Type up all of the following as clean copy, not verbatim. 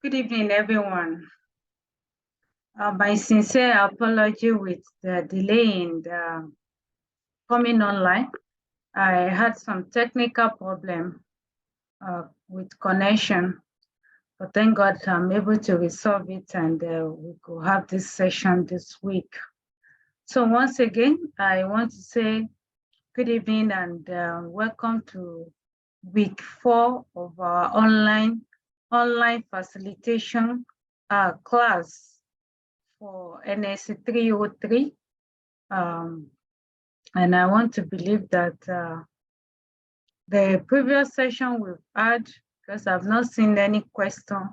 Good evening, everyone. My sincere apology with the delay in the coming online. I had some technical problem with connection, but thank God I'm able to resolve it, and we could have this session this week. So once again, I want to say good evening and welcome to week 4 of our online facilitation class for NSC 303. And I want to believe that the previous session we've had, because I've not seen any question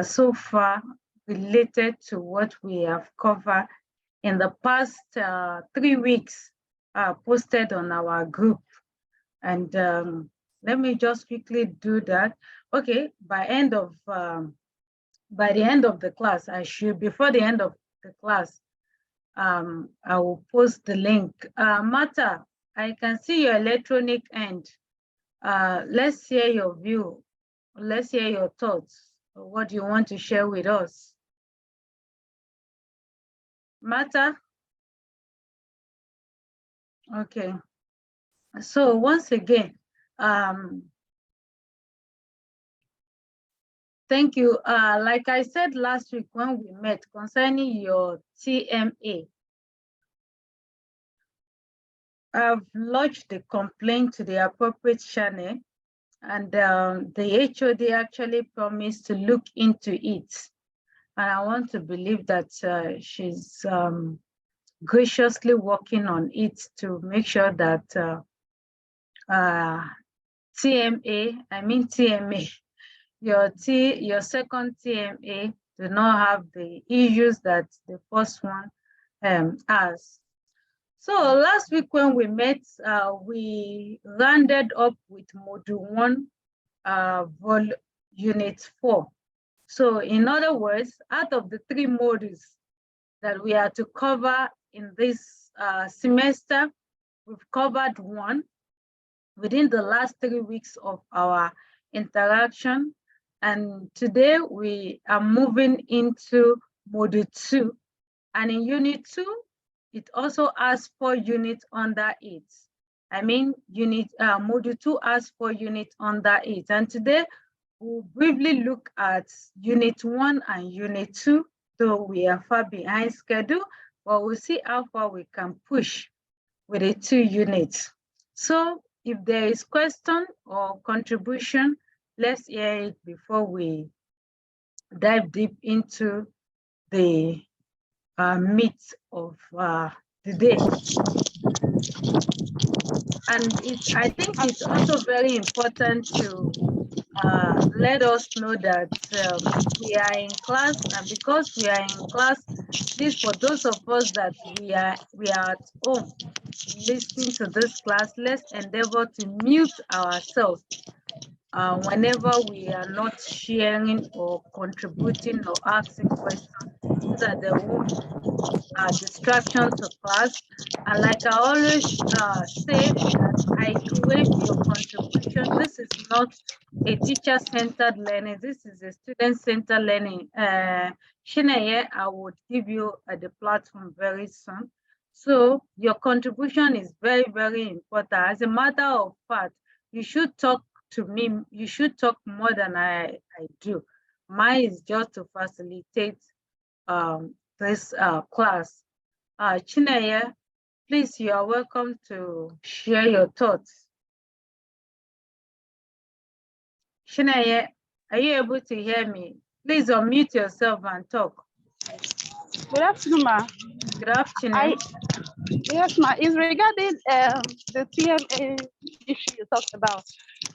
so far related to what we have covered in the past 3 weeks posted on our group. And let me just quickly do that. Okay, by the end of the class, before the end of the class, I will post the link. Martha, I can see your electronic end. Let's hear your view. Let's hear your thoughts. What you want to share with us. Martha? Okay. So once again, thank you. Like I said last week when we met concerning your TMA, I've lodged the complaint to the appropriate channel, and the HOD actually promised to look into it. And I want to believe that she's graciously working on it to make sure that TMA, your second TMA do not have the issues that the first one has. So last week when we met, we rounded up with Module 1, Unit 4. So in other words, out of the 3 modules that we are to cover in this semester, we've covered 1 within the last 3 weeks of our interaction. And today we are moving into Module 2. And in Unit 2, it also has 4 units under it. I mean, Module 2 has 4 units under it. And today, we'll briefly look at Unit 1 and Unit 2, though we are far behind schedule, but we'll see how far we can push with the 2 units. So if there is question or contribution, let's hear it before we dive deep into the meat of the day. And I think it's also very important to let us know that we are in class, and because we are in class, please, for those of us that we are at home listening to this class, let's endeavor to mute ourselves whenever we are not sharing or contributing or asking questions, so that there won't distraction to class. And like I always say, I crave your contribution. This is not a teacher-centered learning. This is a student-centered learning. Chineye, I would give you the platform very soon. So your contribution is very, very important. As a matter of fact, you should talk to me. You should talk more than I do. Mine is just to facilitate this class. Chineye, please, you are welcome to share your thoughts. Chineye, are you able to hear me? Please unmute yourself and talk. Good afternoon, ma. Good afternoon. Yes, ma. It's regarding the TMA issue you talked about.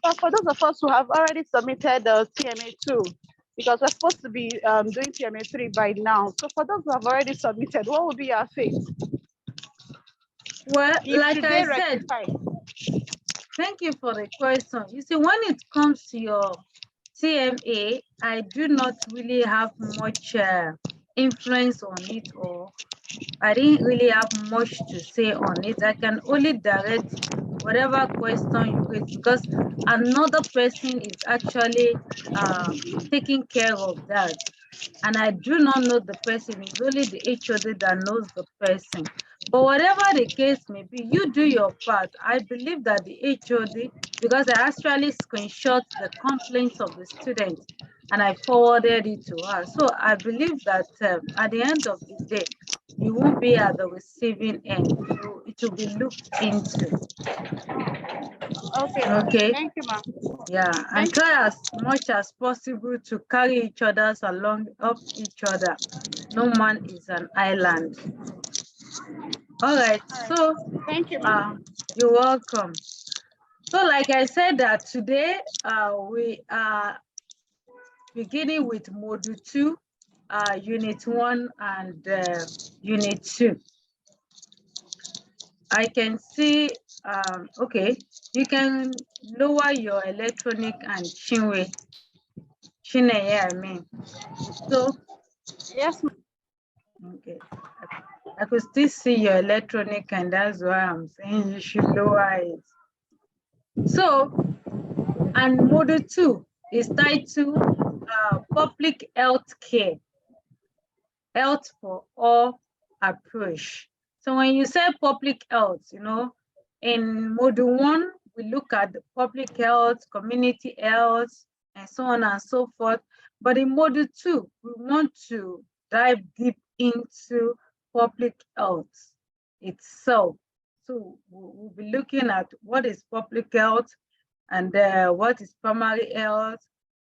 But for those of us who have already submitted the TMA2, because we're supposed to be doing TMA3 by now. So for those who have already submitted, what would be your fate? Well, like I said, thank you for the question. You see, when it comes to your TMA, I do not really have much influence on it or I didn't really have much to say on it. I can only direct whatever question you raise because another person is actually taking care of that. And I do not know the person. It's only the HOD that knows the person. But whatever the case may be, you do your part. I believe that the HOD, because I actually screenshot the complaints of the students and I forwarded it to her. So I believe that at the end of the day, you won't be at the receiving end. It will be looked into. Okay. Okay. Thank you, ma'am. Yeah, and try as much as possible to carry each other's along up each other. No man is an island. All right, so Thank you, ma'am. you're welcome. So like I said that today we are beginning with module 2, unit 1 and unit 2. I can see, okay, you can lower your electronic and Chinwe, yeah, I mean. So, Yes, ma'am. okay, I could still see your electronic and that's why I'm saying you should lower it. So, and module 2 is titled Public Health Care, Health for All approach. So when you say public health, you know, in module 1, we look at the public health, community health, and so on and so forth. But in module 2, we want to dive deep into public health itself. So we'll be looking at what is public health and what is primary health,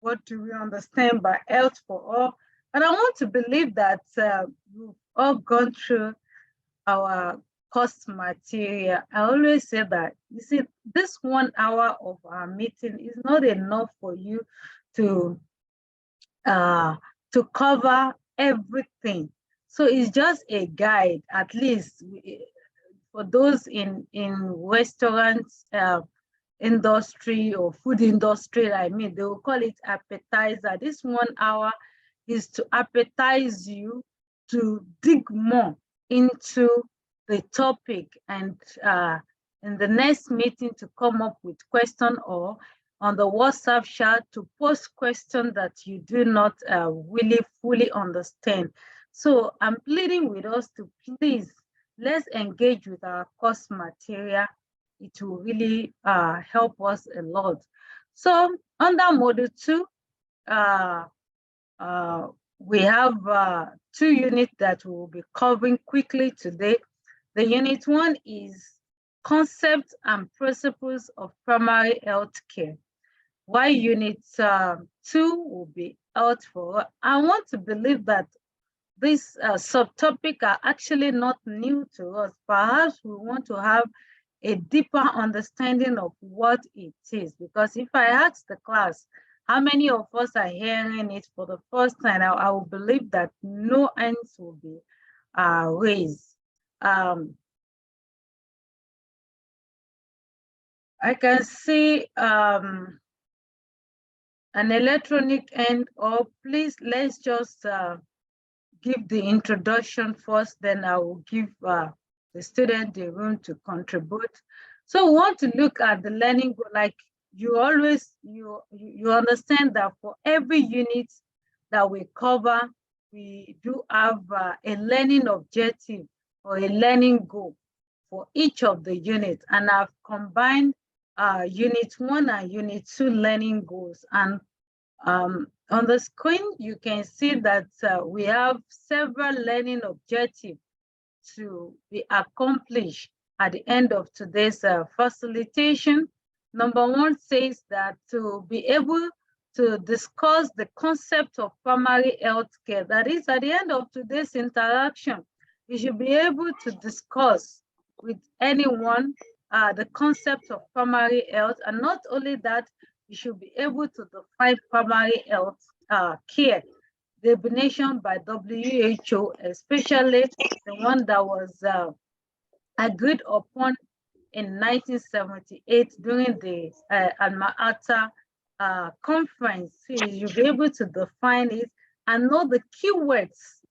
what do we understand by health for all. And I want to believe that we've all gone through our course material. I always say that, you see, this 1 hour of our meeting is not enough for you to cover everything. So it's just a guide, at least for those in restaurants, industry or food industry, I mean, they will call it appetizer. This 1 hour is to appetize you to dig more into the topic and in the next meeting to come up with question or on the WhatsApp chat to post questions that you do not really fully understand. So I'm pleading with us to please, let's engage with our course material. It will really help us a lot. So under module 2, we have 2 units that we will be covering quickly today. The unit 1 is concepts and principles of primary health care, while unit 2 will be health for all. I want to believe that these subtopics are actually not new to us. Perhaps we want to have a deeper understanding of what it is. Because if I ask the class, how many of us are hearing it for the first time, I will believe that no hands will be raised. I can see an electronic end, or please, let's just give the introduction first, then I will give the student the room to contribute. So we want to look at the learning goal, like you always, you understand that for every unit that we cover, we do have a learning objective or a learning goal for each of the units. And I've combined unit 1 and unit 2 learning goals. And on the screen, you can see that we have several learning objectives to be accomplished at the end of today's facilitation. Number 1 says that to be able to discuss the concept of primary health care. That is, at the end of today's interaction, you should be able to discuss with anyone the concept of primary health. And not only that, you should be able to define primary health care, definition by WHO, especially the one that was agreed upon in 1978 during the Alma Ata conference. So you'll be able to define it and know the keywords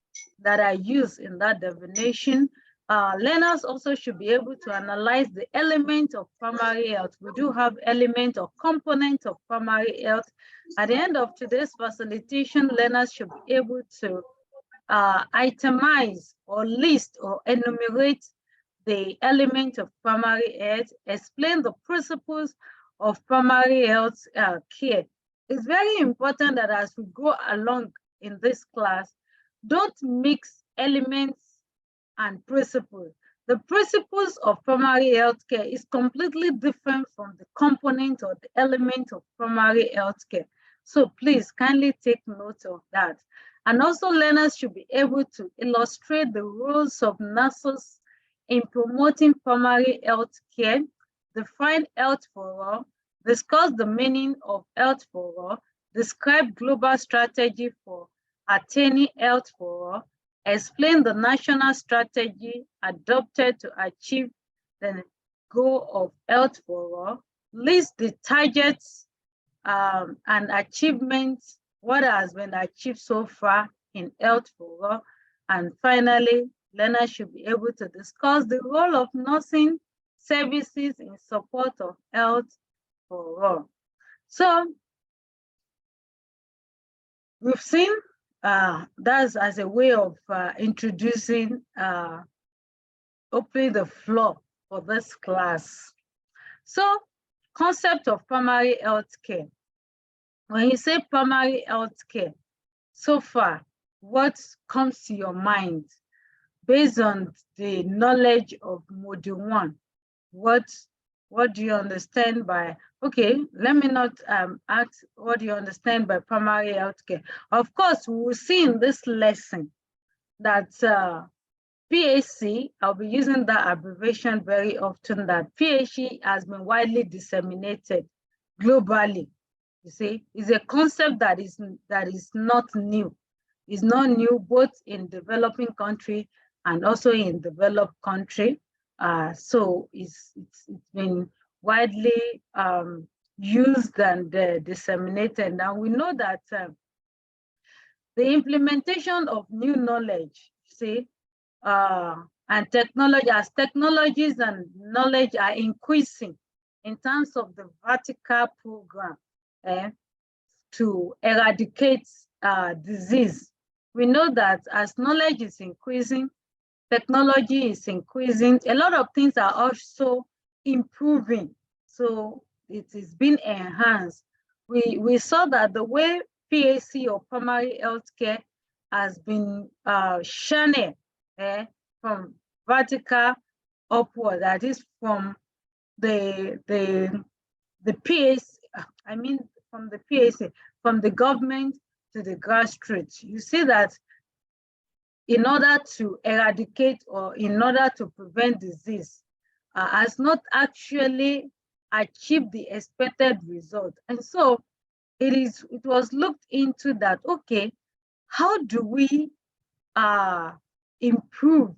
that are used in that definition. Learners also should be able to analyze the element of primary health. We do have element or component of primary health. At the end of today's facilitation, learners should be able to itemize or list or enumerate the element of primary health, explain the principles of primary health care. It's very important that as we go along in this class, don't mix elements and principles. The principles of primary health care is completely different from the component or the element of primary health care. So please kindly take note of that. And also learners should be able to illustrate the roles of nurses in promoting primary health care, define health for all, discuss the meaning of health for all, describe global strategy for attaining health for all, explain the national strategy adopted to achieve the goal of health for all, list the targets and achievements, what has been achieved so far in health for all, and finally, learners should be able to discuss the role of nursing services in support of health for all. So we've seen that's as a way of introducing, opening the floor for this class. So concept of primary health care. When you say primary health care, so far, what comes to your mind based on the knowledge of module 1? What do you understand by, okay, let me not ask what do you understand by primary health care. Of course, we will see in this lesson that PHC, I'll be using that abbreviation very often, that PHC has been widely disseminated globally. You see, it's a concept that is not new. It's not new both in developing country and also in developed country. So it's been widely used and disseminated. Now we know that the implementation of new knowledge, see, and technology, as technologies and knowledge are increasing in terms of the vertical program to eradicate disease. We know that as knowledge is increasing, technology is increasing, a lot of things are also improving. So it is being enhanced. We saw that the way PAC or primary health care has been channeled from vertical upward, that is from the PAC, I mean from the PAC, from the government to the grassroots. You see that in order to eradicate or in order to prevent disease, has not actually achieved the expected result. And so it was looked into that, okay, how do we improve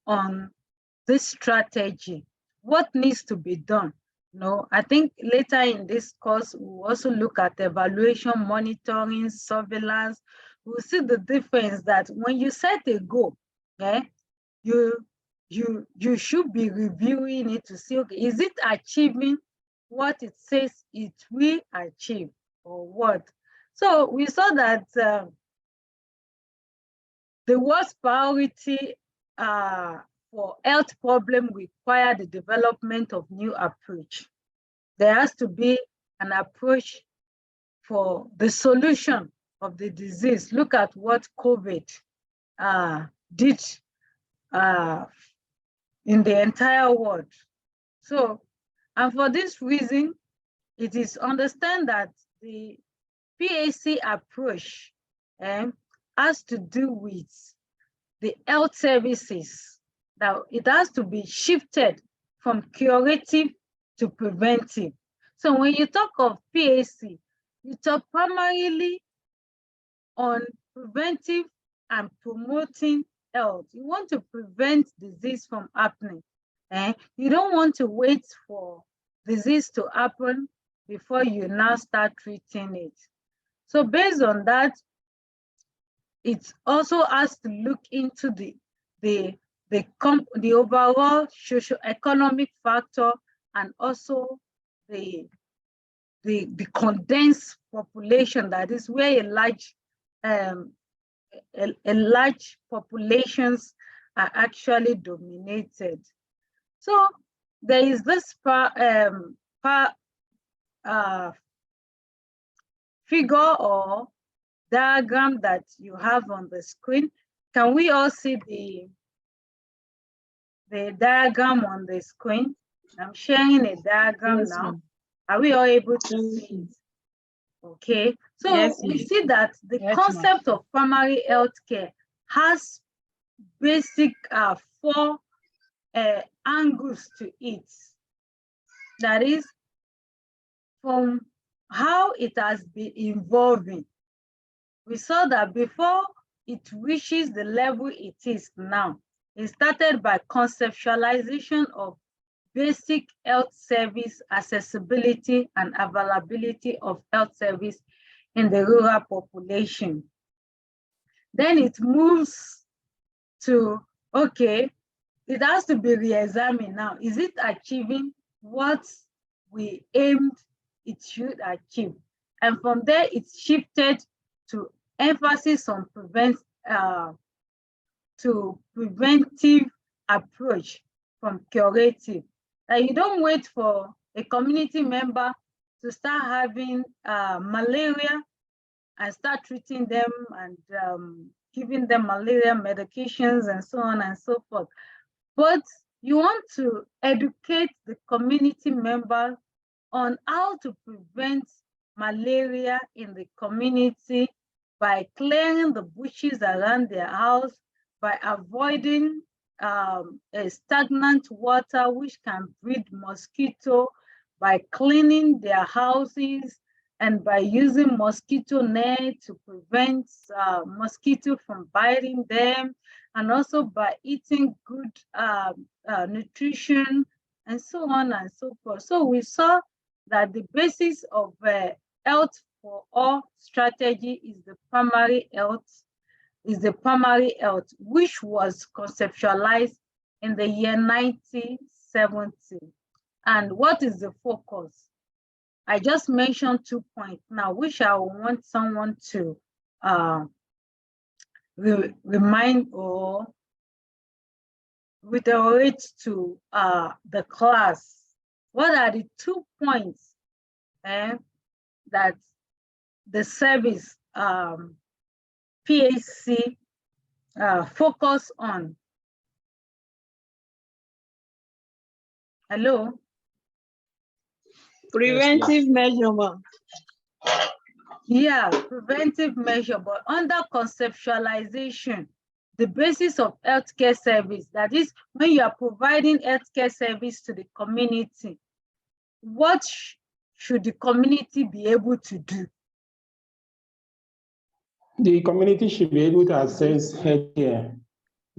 on this strategy? What needs to be done? No, I think later in this course, we'll also look at evaluation, monitoring, surveillance. We'll see the difference that when you set a goal, you should be reviewing it to see, okay, is it achieving what it says it will achieve or what? So we saw that the worst priority for health problem require the development of new approach. There has to be an approach for the solution of the disease. Look at what COVID did in the entire world. So, and for this reason, it is understand that the PAC approach has to do with the health services. Now, it has to be shifted from curative to preventive. So when you talk of PAC, you talk primarily on preventive and promoting health. You want to prevent disease from happening. You don't want to wait for disease to happen before you now start treating it. So based on that, it also has to look into the overall socio-economic factor, and also the condensed population, that is where a large populations are actually dominated. So there is this figure or diagram that you have on the screen. Can we all see the diagram on the screen? I'm sharing a diagram now. Are we all able to see it? Okay, so we see that the concept of primary health care has basic 4 angles to it. That is, from how it has been evolving. We saw that before it reaches the level it is now, it started by conceptualization of basic health service accessibility and availability of health service in the rural population. Then it moves to, okay, it has to be re-examined now. Is it achieving what we aimed it should achieve? And from there, it shifted to emphasis on preventive approach from curative. You don't wait for a community member to start having malaria and start treating them and giving them malaria medications and so on and so forth. But you want to educate the community members on how to prevent malaria in the community by clearing the bushes around their house, by avoiding a stagnant water which can breed mosquito, by cleaning their houses, and by using mosquito net to prevent mosquito from biting them, and also by eating good nutrition, and so on and so forth. So we saw that the basis of health for all strategy is the primary health, which was conceptualized in the year 1970. And what is the focus? I just mentioned 2 points now, which I want someone to remind or reiterate to the class. What are the 2 points that the service PAC focus on? Hello? Preventive measurement. Yeah, preventive measure, but under conceptualization, the basis of healthcare service, that is, when you are providing healthcare service to the community, what should the community be able to do? The community should be able to access healthcare.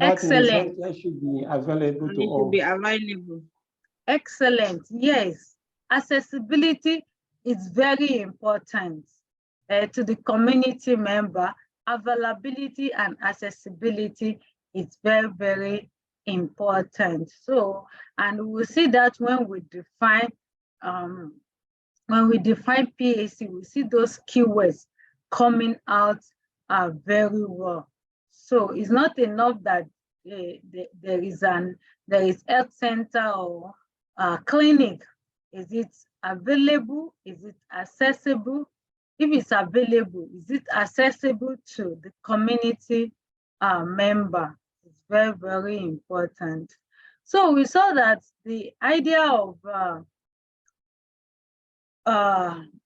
Excellent. Healthcare should be available to all. Be available. Excellent. Yes, accessibility is very important to the community member. Availability and accessibility is very, very important. So, and we'll see that when we define PAC, we see those keywords coming out very well. So it's not enough that there is health center or clinic. Is it available? Is it accessible? If it's available, is it accessible to the community member? It's very, very important. So we saw that the idea of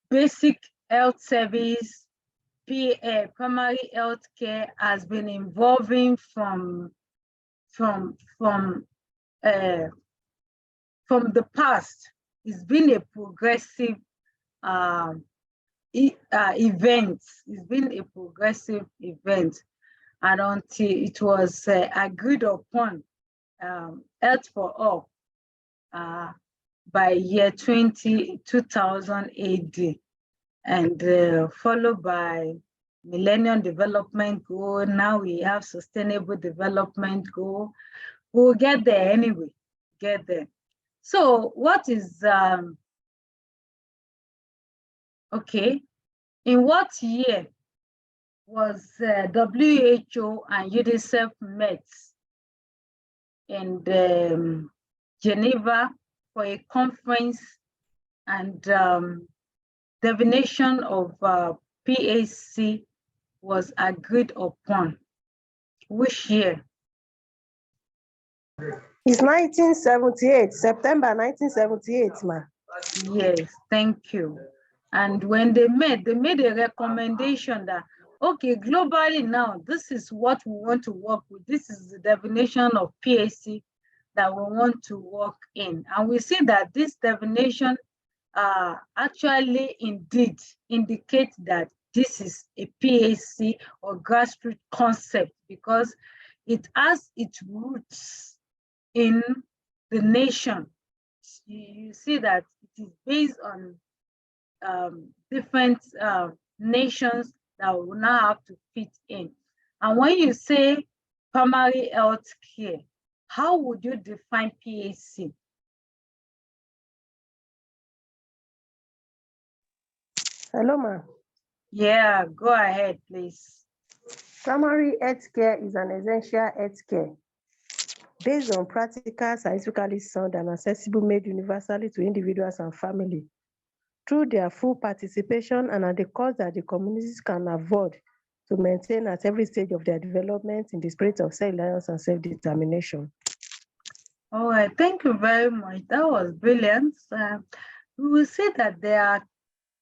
basic health service, primary health care, has been evolving from the past. It's been a progressive event. It's been a progressive event, and until it was agreed upon, Health for All, by year 2000 AD, and followed by Millennium Development Goal. Now we have Sustainable Development Goal. We'll get there anyway, get there. So what is, okay, in what year was WHO and UNICEF met in Geneva for a conference, and definition of PAC was agreed upon? Which year? It's 1978, September 1978, ma. Yes, thank you. And when they made a recommendation that, okay, globally now, this is what we want to work with. This is the definition of PAC that we want to work in. And we see that this definition actually indeed indicates that this is a PAC or grassroots concept, because it has its roots in the nation. You see that it is based on different nations that will now have to fit in. And when you say primary health care, how would you define PAC? Hello, ma. Yeah, go ahead, please. Primary health care is an essential health care based on practical, scientifically sound, and accessible, made universally to individuals and family through their full participation and at the cost that the communities can afford to maintain at every stage of their development in the spirit of self-reliance and self-determination. All right, thank you very much. That was brilliant. We will see that there are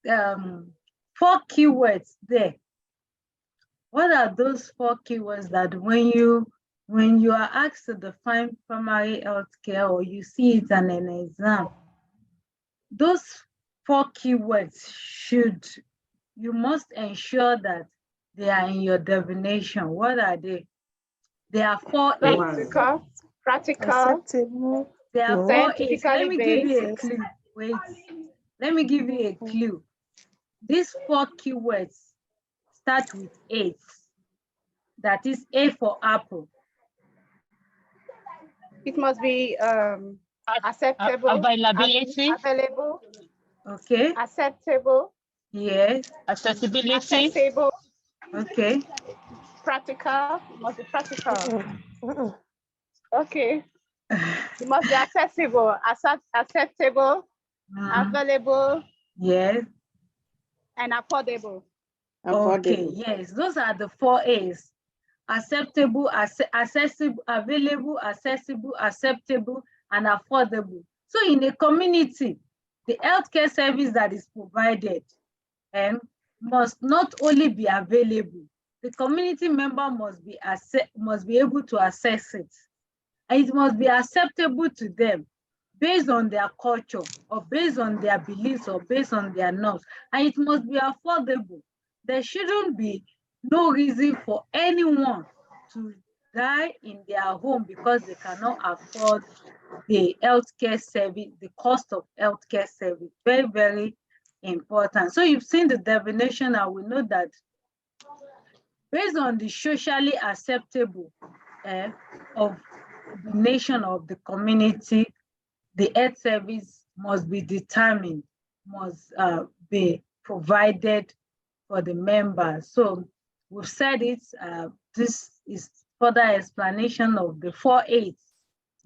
4 keywords there. What are those 4 keywords that when you are asked to define primary health care, or you see it in an exam, those 4 keywords you must ensure that they are in your definition. What are they? There are 4 A's. Practical. Acceptable. There are 4 A's. Let me give you a based. clue. Wait, let me give you a clue. These 4 keywords start with A. That is A for apple. It must be acceptable. Availability. Available. Okay. Acceptable. Yes. Accessibility. Accessible. Okay. Practical. It must be practical. Mm-mm. Okay. It must be accessible, acceptable, available, Yes. and affordable. Okay. Yes. Those are the 4 A's. Acceptable, accessible, available, accessible, acceptable, and affordable. So in a community, the healthcare service that is provided must not only be available, the community member must be able to access it. And it must be acceptable to them based on their culture, or based on their beliefs, or based on their norms. And it must be affordable. There shouldn't be no reason for anyone to die in their home because they cannot afford the healthcare service, the cost of healthcare service. Very, very important. So you've seen the definition, and we know that based on the socially acceptable of the nation, of the community, the health service must be determined, must be provided for the members. So we've said it, this is further explanation of the 4 A's.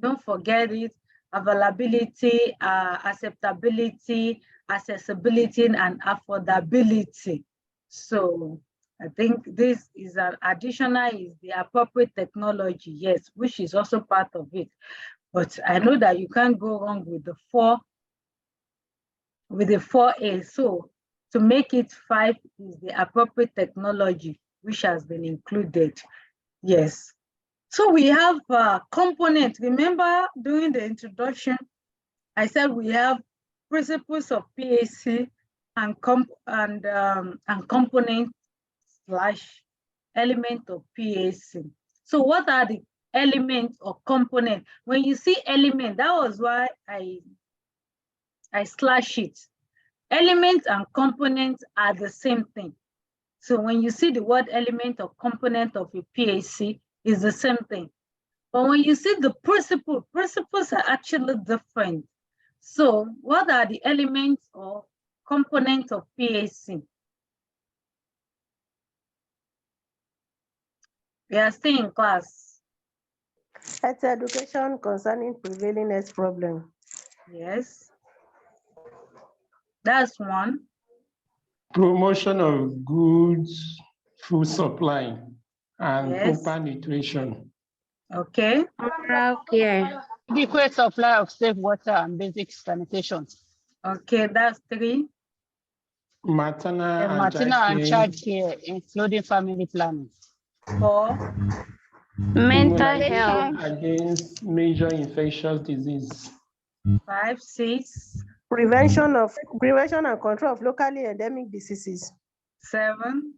Don't forget it: availability, acceptability, accessibility, and affordability. So I think this is an additional, is the appropriate technology, yes, which is also part of it. But I know that you can't go wrong with the 4 A's. So to make it 5 is the appropriate technology, which has been included. Yes. So we have components. Remember during the introduction, I said we have principles of PAC and component / element of PAC. So what are the elements or component? When you see element, that was why I slash it. Elements and components are the same thing. So when you see the word element or component of a PAC, it's the same thing. But when you see the principles are actually different. So what are the elements or components of PAC? We are still in class. Health education concerning prevailing health problem. Yes. That's one. Promotion of goods, food supply, and Yes. proper nutrition. Okay. Oral care. Adequate supply of safe water and basic sanitation. Okay, that's 3. Maternal and Maternal and child child care, including family planning. 4. Mental health. against major infectious disease. 5, 6, Prevention and control of locally endemic diseases. 7,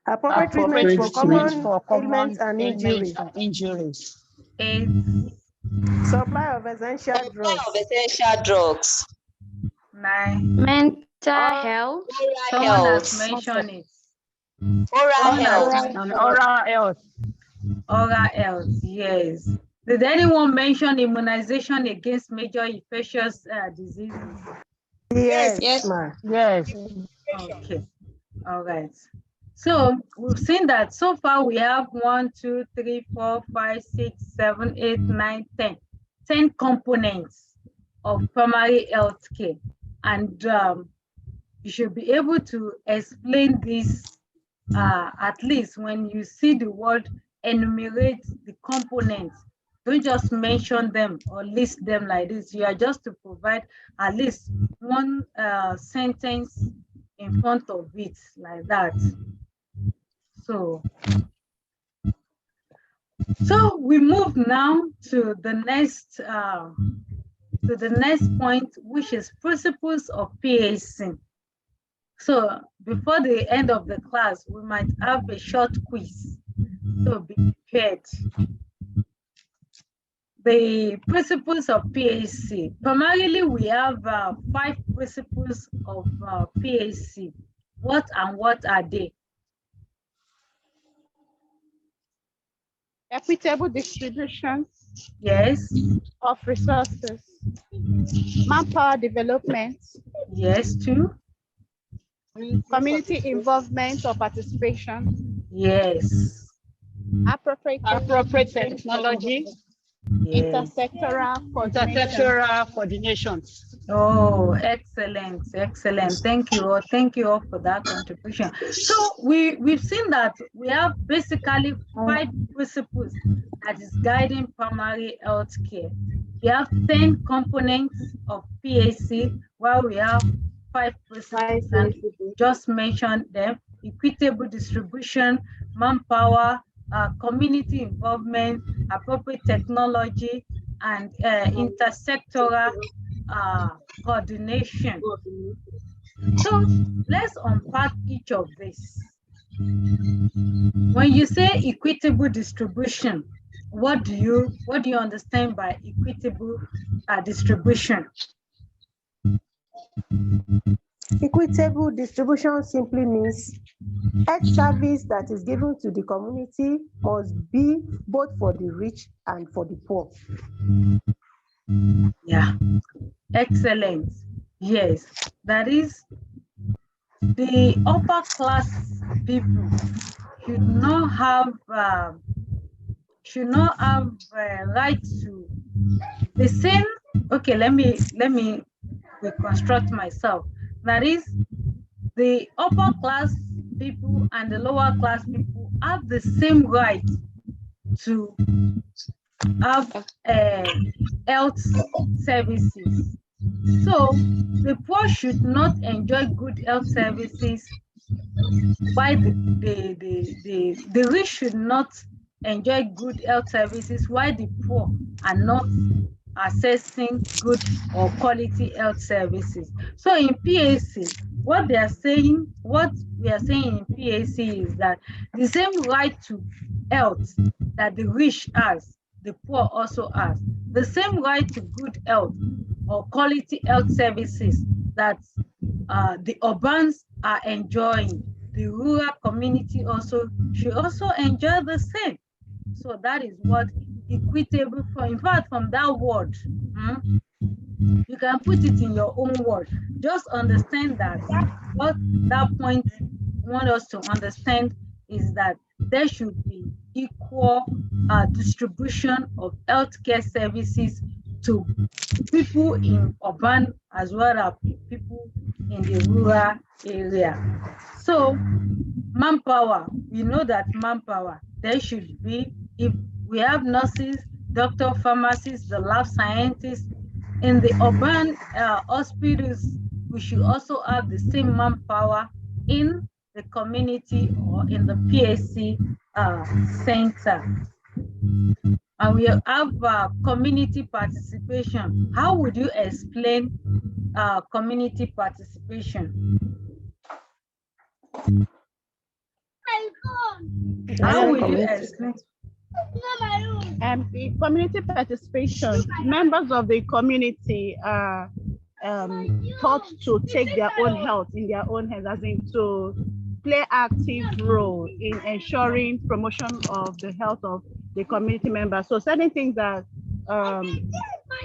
Appropriate treatment for treatment common ailments and injury. injuries. 8, Supply of essential drugs. 9. Mental health. Someone has mentioned it. Oral health. And oral health. Oral health, yes. Did anyone mention immunization against major infectious diseases? Yes, Yes. ma'am. Yes. Okay, all right. So we've seen that so far we have 1, 2, 3, 4, 5, 6, 7, 8, 9, 10. 10 components of primary health care. And you should be able to explain this at least when you see the word enumerate the components. Don't just mention them or list them like this. You are just to provide at least one sentence in front of it like that. So we move now to the next point, which is principles of PAC. So before the end of the class, we might have a short quiz. So be prepared. The principles of PAC. Primarily, we have 5 principles of PAC. What are they? Equitable distribution Yes. of resources. Manpower development. Yes, 2. Community involvement or participation. Yes. Appropriate technology. Yes. Intersectoral coordination. Oh, excellent, excellent. Thank you all for that contribution. So we've seen that we have basically 5 principles that is guiding primary health care. We have 10 components of PAC, while we have 5 principles, and just mentioned them: equitable distribution, manpower, community involvement, appropriate technology, and intersectoral coordination. So let's unpack each of these. When you say equitable distribution, what do you understand by equitable distribution? Equitable distribution simply means health service that is given to the community must be both for the rich and for the poor. Yeah, excellent. Yes, that is, the upper class people should not have right to the same. Okay, let me reconstruct myself. That is, the upper class people and the lower class people have the same right to have health services. So the poor should not enjoy good health services, while the rich should not enjoy good health services, while the poor are not accessing good or quality health services. So in PAC, what we are saying in PAC is that the same right to health that the rich has, the poor also has. The same right to good health or quality health services that the urbans are enjoying, the rural community also should also enjoy the same. So that is what equitable for. In fact, from that word, you can put it in your own word. Just understand that what that point want us to understand is that there should be equal distribution of healthcare services to people in urban as well as people in the rural area. So manpower, we know that manpower, there should be, if we have nurses, doctor, pharmacists, the lab scientists, in the urban hospitals, we should also have the same manpower in the community or in the PSC center. And we have community participation. How would you explain community participation? How would you explain? The community participation, members of the community are taught to take their own health in their own hands, as in to play active role in ensuring promotion of the health of the community members. So certain things that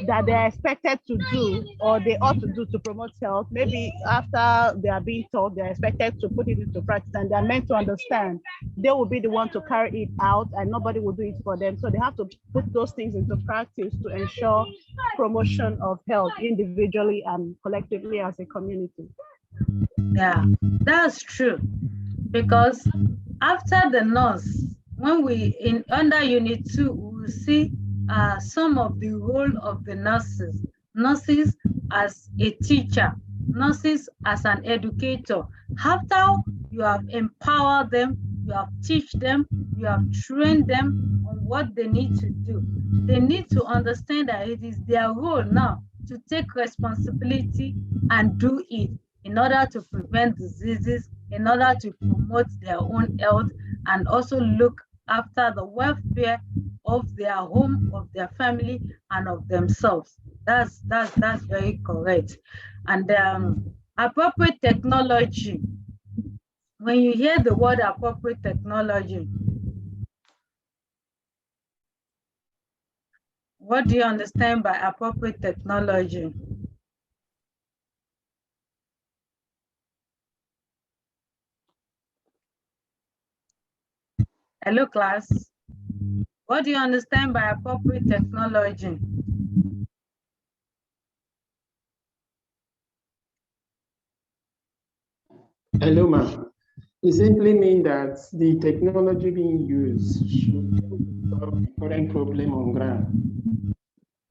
that they are expected to do or they ought to do to promote health, maybe after they are being taught, they are expected to put it into practice and they are meant to understand. They will be the one to carry it out and nobody will do it for them. So they have to put those things into practice to ensure promotion of health individually and collectively as a community. Yeah, that's true. Because after the nurse, when we in under unit 2, we will see some of the role of the nurses. Nurses as a teacher, nurses as an educator. After you have empowered them, you have teach them, you have trained them on what they need to do. They need to understand that it is their role now to take responsibility and do it in order to prevent diseases, in order to promote their own health, and also look after the welfare of their home, of their family, and of themselves. That's very correct. And appropriate technology. When you hear the word appropriate technology, what do you understand by appropriate technology? Hello, class. What do you understand by appropriate technology? Hello, ma'am. It simply means that the technology being used should solve the current problem on ground.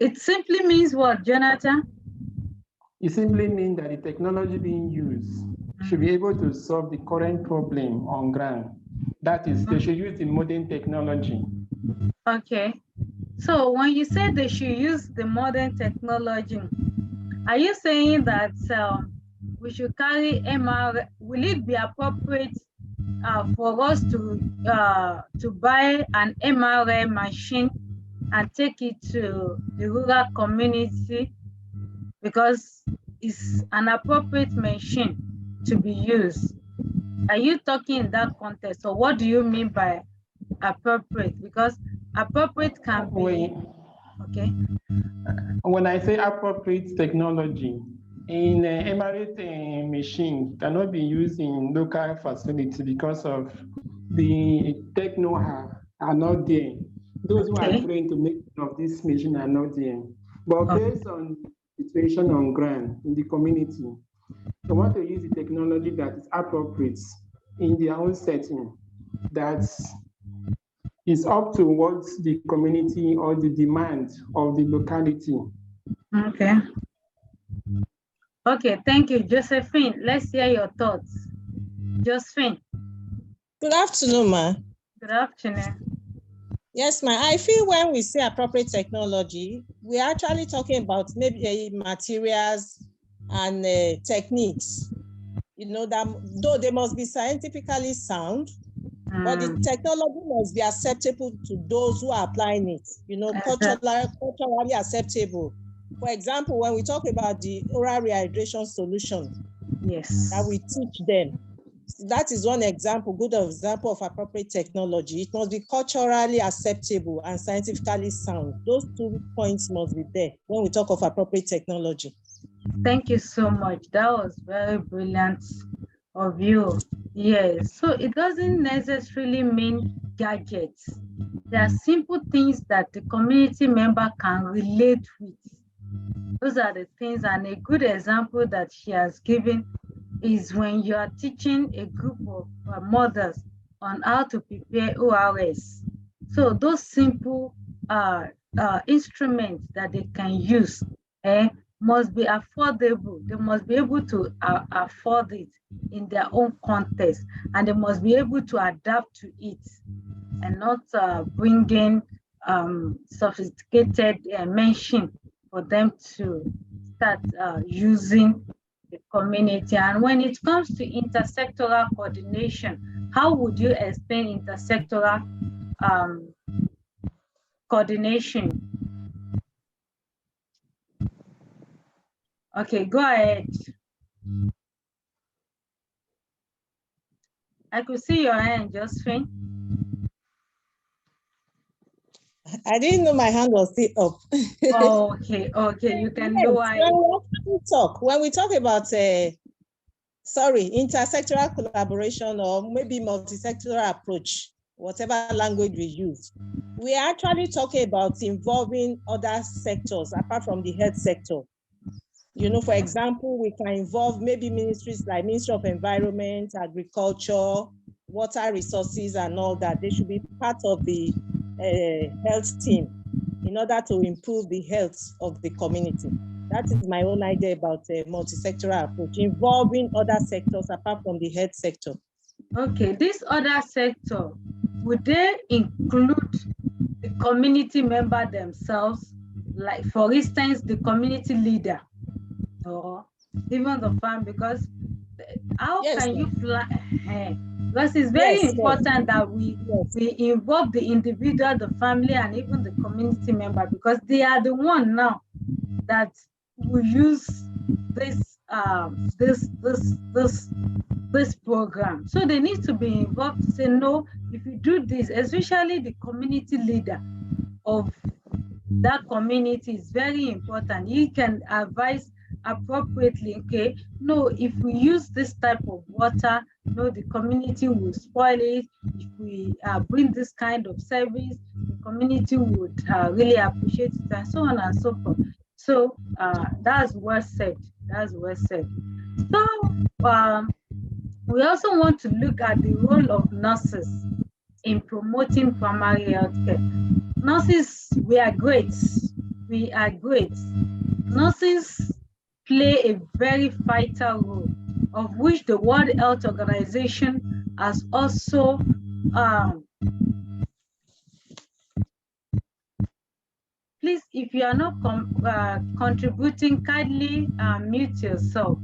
It simply means what, Jonathan? It simply means that the technology being used should be able to solve the current problem on ground. That is, they should use the modern technology. Okay. So when you say they should use the modern technology, are you saying that we should carry MRI? Will it be appropriate for us to buy an MRI machine and take it to the rural community because it's an appropriate machine to be used? Are you talking in that context, or what do you mean by appropriate? Because appropriate can be, okay. When I say appropriate technology, in MRI machine cannot be used in local facility because of the tech know-how are not there. Those who are trained to make of this machine are not there. But based on the situation on ground in the community, they want to use the technology that is appropriate in their own setting, that is up to what the community or the demand of the locality. Okay. Okay, thank you, Josephine. Let's hear your thoughts. Josephine. Good afternoon, ma. Good afternoon. Yes, ma. I feel when we say appropriate technology, we're actually talking about maybe materials and techniques. You know, that though they must be scientifically sound, but the technology must be acceptable to those who are applying it, you know, culturally acceptable. For example, when we talk about the oral rehydration solution, yes, that we teach them, that is one example, good example of appropriate technology. It must be culturally acceptable and scientifically sound. Those 2 points must be there when we talk of appropriate technology. Thank you so much. That was very brilliant of you. Yes, so it doesn't necessarily mean gadgets. There are simple things that the community member can relate with. Those are the things, and a good example that she has given is when you are teaching a group of mothers on how to prepare ORS. So those simple instruments that they can use must be affordable. They must be able to afford it in their own context, and they must be able to adapt to it and not bring in sophisticated machine for them to start using the community. And when it comes to intersectoral coordination, how would you explain intersectoral coordination? Okay, go ahead. I could see your hand, Josephine. I didn't know my hand was still up. Oh, okay, you can do it. When we talk about intersectoral collaboration, or maybe multisectoral approach, whatever language we use, we are actually talking about involving other sectors apart from the health sector. You know, for example, we can involve maybe ministries like Ministry of Environment, Agriculture, Water Resources, and all that. They should be part of the health team in order to improve the health of the community. That is my own idea about a multi-sectoral approach, involving other sectors apart from the health sector. Okay, this other sector, would they include the community member themselves? Like, for instance, the community leader or even the farm, because how can you plan? Because it's very important that we involve the individual, the family, and even the community member, because they are the one now that will use this this program. So they need to be involved to say, no, if you do this, especially the community leader of that community is very important. He can advise appropriately. Okay, no, if we use this type of water, no, the community will spoil it. If we bring this kind of service, the community would really appreciate it, and so on and so forth. So that's well said. That's well said. So we also want to look at the role of nurses in promoting primary health care. Nurses, we are great. We are great. Nurses play a very vital role, of which the World Health Organization has also please, if you are not contributing, kindly mute yourself.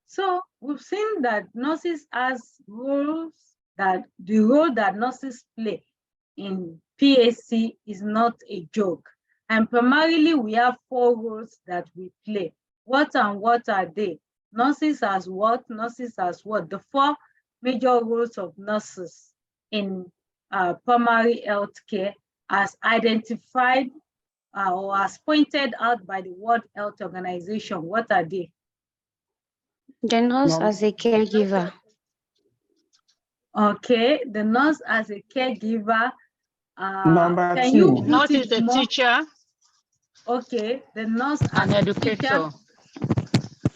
So we've seen that nurses has roles, that the role that nurses play in PAC is not a joke. And primarily we have 4 roles that we play. What and what are they? Nurses as what? Nurses as what? The 4 major roles of nurses in primary health care as identified or as pointed out by the World Health Organization. What are they? The nurse as a caregiver. Okay, the nurse as a caregiver. Number can 2. You Nurse is a teacher. Okay, the nurse as An a educator. teacher.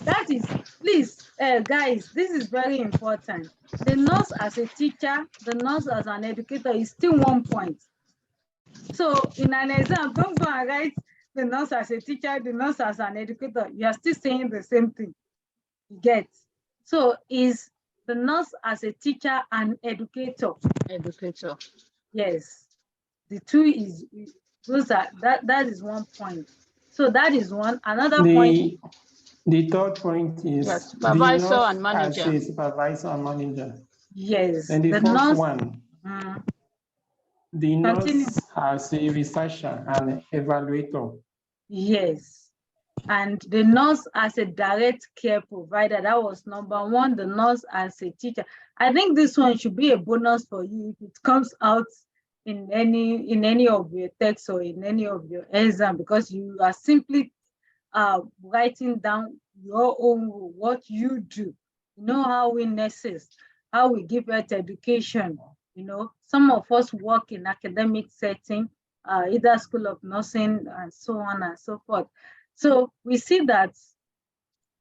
That is, please, guys, this is very important. The nurse as a teacher, the nurse as an educator is still 1 point. So in an exam, don't go and write the nurse as a teacher, the nurse as an educator. You are still saying the same thing. You get? So is the nurse as a teacher and educator? Educator. Yes. The 2 is those are that is 1 point. So that is one. Another point. The third point is supervisor and manager. As a supervisor and manager. Yes. And the fourth nurse, one, the nurse as a researcher and evaluator. Yes. and the nurse as a direct care provider. That was number one, the nurse as a teacher. I think this one should be a bonus for you if it comes out in any of your texts or in any of your exam, because you are simply writing down your own role, what you do. You know how we nurses, how we give health education. You know, some of us work in academic setting, either School of Nursing and so on and so forth. So we see that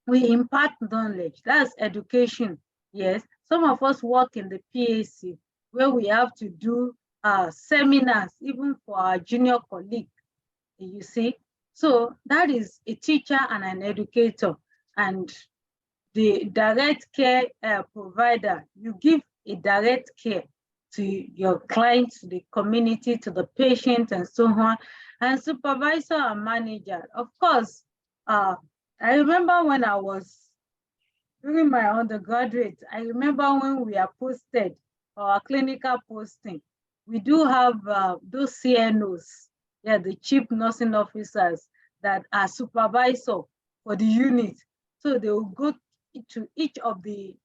we impart knowledge. That's education. Yes, some of us work in the PAC where we have to do seminars even for our junior colleague. You see, so that is a teacher and an educator. And the direct care provider, you give a direct care to your clients, to the community, to the patient, and so on. And supervisor and manager, of course, I remember when I was during my undergraduate, I remember when we are posted for our clinical posting, we do have those CNOs, yeah, the chief nursing officers that are supervisor for the unit. So they will go to each of the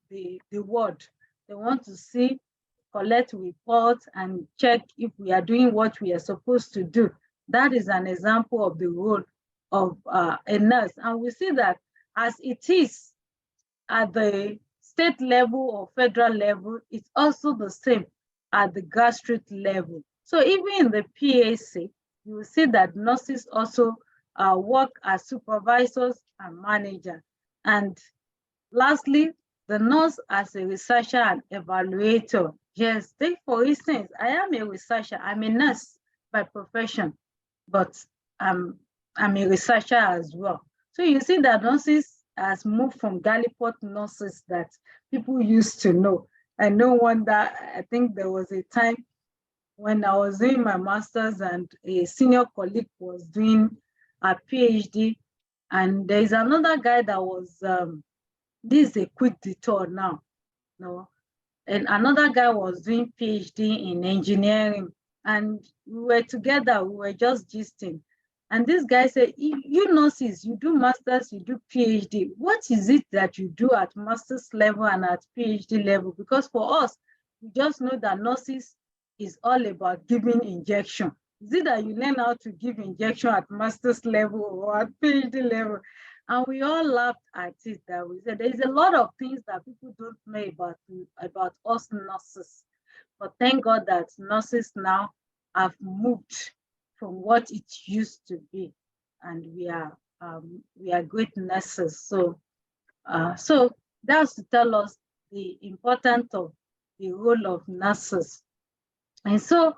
ward. They want to see, collect reports and check if we are doing what we are supposed to do. That is an example of the role of a nurse. And we see that as it is at the state level or federal level, it's also the same at the grassroots level. So even in the PAC, you will see that nurses also work as supervisors and managers. And lastly, the nurse as a researcher and evaluator. Yes, take for instance, I am a researcher. I'm a nurse by profession, but I'm a researcher as well. So you see that nurses has moved from Gallipot nurses that people used to know. And no wonder, I think there was a time when I was doing my master's and a senior colleague was doing a PhD. And there's another guy that was, this is a quick detour now, no? And another guy was doing PhD in engineering. And we were together, we were just gisting. And this guy said, you nurses, you do masters, you do PhD. What is it that you do at master's level and at PhD level? Because for us, we just know that nurses is all about giving injection. Is it that you learn how to give injection at master's level or at PhD level? And we all laughed at it. That we said there's a lot of things that people don't know about us nurses. But thank God that nurses now have moved from what it used to be, and we are great nurses. So, so that's to tell us the importance of the role of nurses. And so,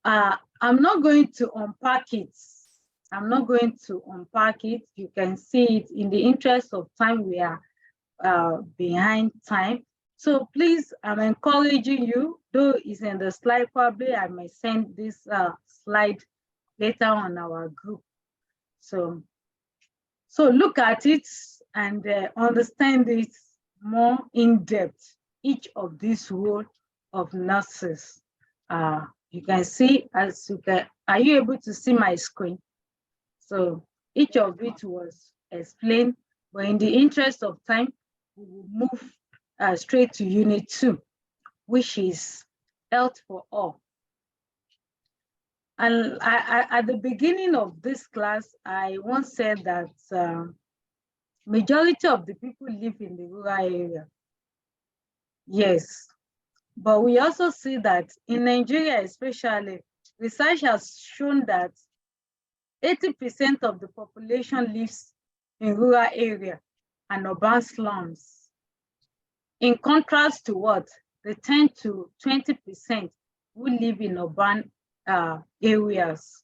I'm not going to unpack it. I'm not going to unpack it. You can see it. In the interest of time, we are behind time. So please, I'm encouraging you, though it's in the slide, probably I may send this slide later on our group. So look at it and understand it more in depth, each of these roles of nurses. You can see, are you able to see my screen? So each of it was explained, but in the interest of time, we will move straight to Unit 2, which is Health for All. And at the beginning of this class, I once said that majority of the people live in the rural area. Yes, but we also see that in Nigeria especially, research has shown that 80% of the population lives in rural area and urban slums. In contrast to what? The 10 to 20% who live in urban areas.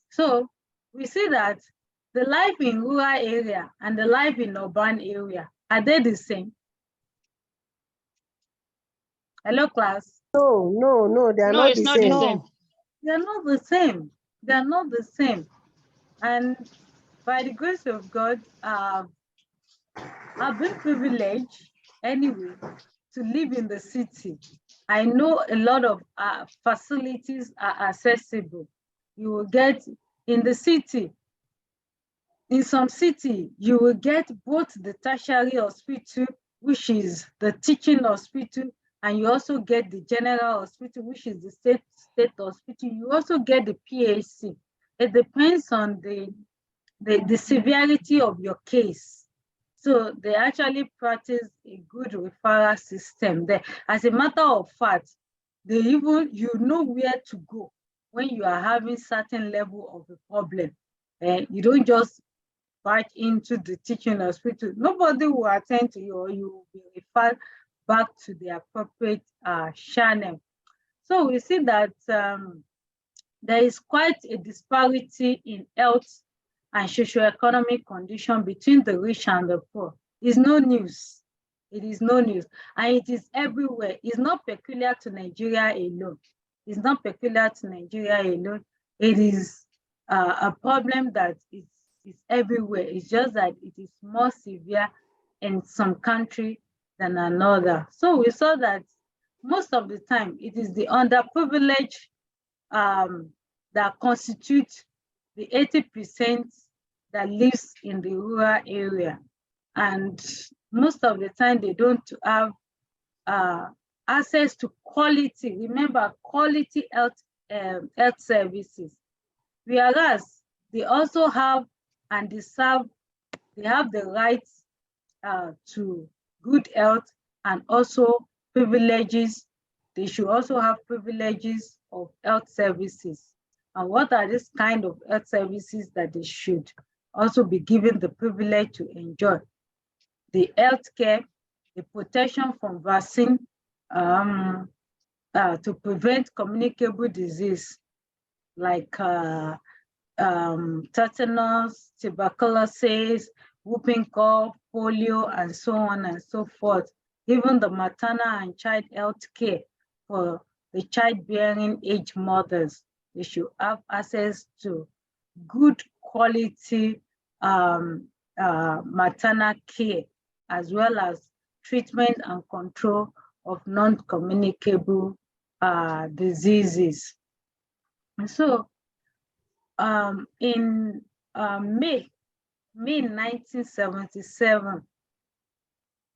So we see that the life in rural area and the life in urban area, are they the same? Hello, class? No, they are not the same. No. They are not the same. They are not the same. And by the grace of God, I've been privileged anyway to live in the city. I know a lot of facilities are accessible. You will get in the city. in some city, you will get both the tertiary hospital, which is the teaching hospital, and you also get the general hospital, which is the state hospital. You also get the PAC. It depends on the severity of your case. So they actually practice a good referral system there. As a matter of fact, you know where to go when you are having certain level of a problem. You don't just back into the teaching hospital. Nobody will attend to you, or you will be referred back to the appropriate channel. So we see that there is quite a disparity in health and socioeconomic condition between the rich and the poor. It's no news. It is no news. And it is everywhere. It's not peculiar to Nigeria alone. It's not peculiar to Nigeria alone. It is a problem that is everywhere. It's just that it is more severe in some country than another. So we saw that most of the time it is the underprivileged that constitute the 80% that lives in the rural area. And most of the time they don't have access to quality, remember, quality health services. Whereas they also have and they have the rights to good health and also privileges. They should also have privileges of health services. And what are these kind of health services that they should also be given the privilege to enjoy? The healthcare, the protection from vaccine to prevent communicable disease like tetanus, tuberculosis, whooping cough, polio, and so on and so forth. Even the maternal and child health care for the childbearing age mothers. They should have access to good quality maternal care, as well as treatment and control of non-communicable diseases. And so in May 1977,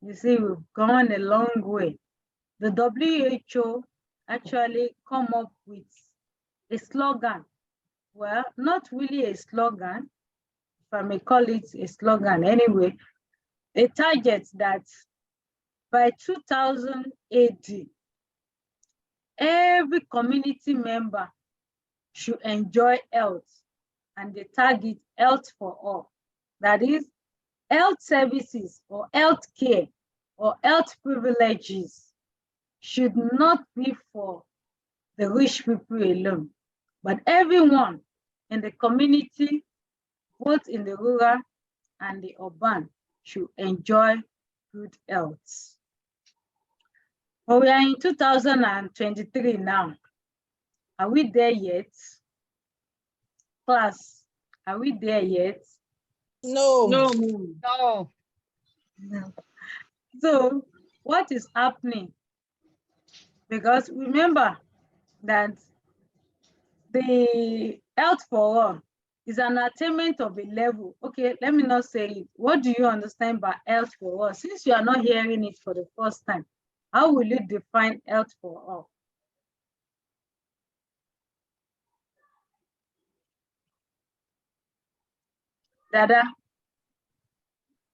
you see, we've gone a long way. The WHO actually come up with a slogan. Well, not really a slogan, if I may call it a slogan anyway, a target that by 2000 AD, every community member should enjoy health, and they target health for all. That is, health services or health care or health privileges should not be for the rich people alone, but everyone in the community, both in the rural and the urban, should enjoy good health. But we are in 2023 now. Are we there yet? Class, are we there yet? No. No. No. So what is happening? Because remember that the health for all is an attainment of a level. Okay, let me not say it. What do you understand by health for all? Since you are not hearing it for the first time, how will you define health for all? Dada,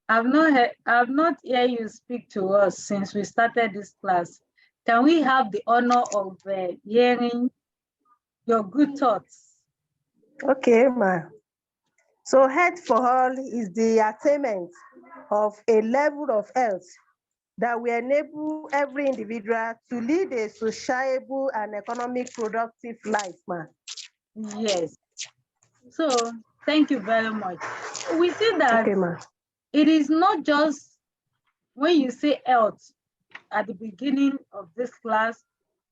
I've not heard you speak to us since we started this class. Can we have the honor of hearing your good thoughts? Okay, ma. So health for all is the attainment of a level of health that will enable every individual to lead a sociable and economic productive life, ma. Yes. So thank you very much. We see that Okay, ma. it is not just when you say health at the beginning of this class,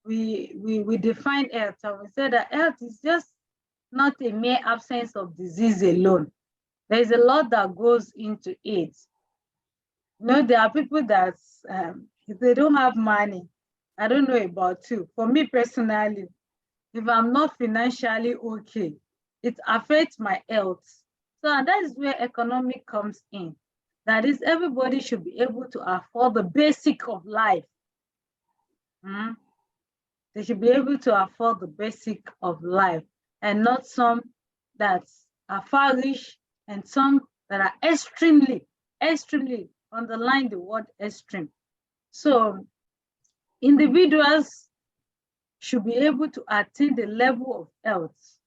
we define health and we say that health is just not a mere absence of disease alone. There is a lot that goes into it. You know, there are people that if they don't have money, I don't know about you. For me personally, if I'm not financially okay, it affects my health. So and that is where economic comes in. That is, everybody should be able to afford the basic of life. They should be able to afford the basic of life, and not some that are far-rich and some that are extremely, underline the word extreme. So individuals should be able to attain the level of health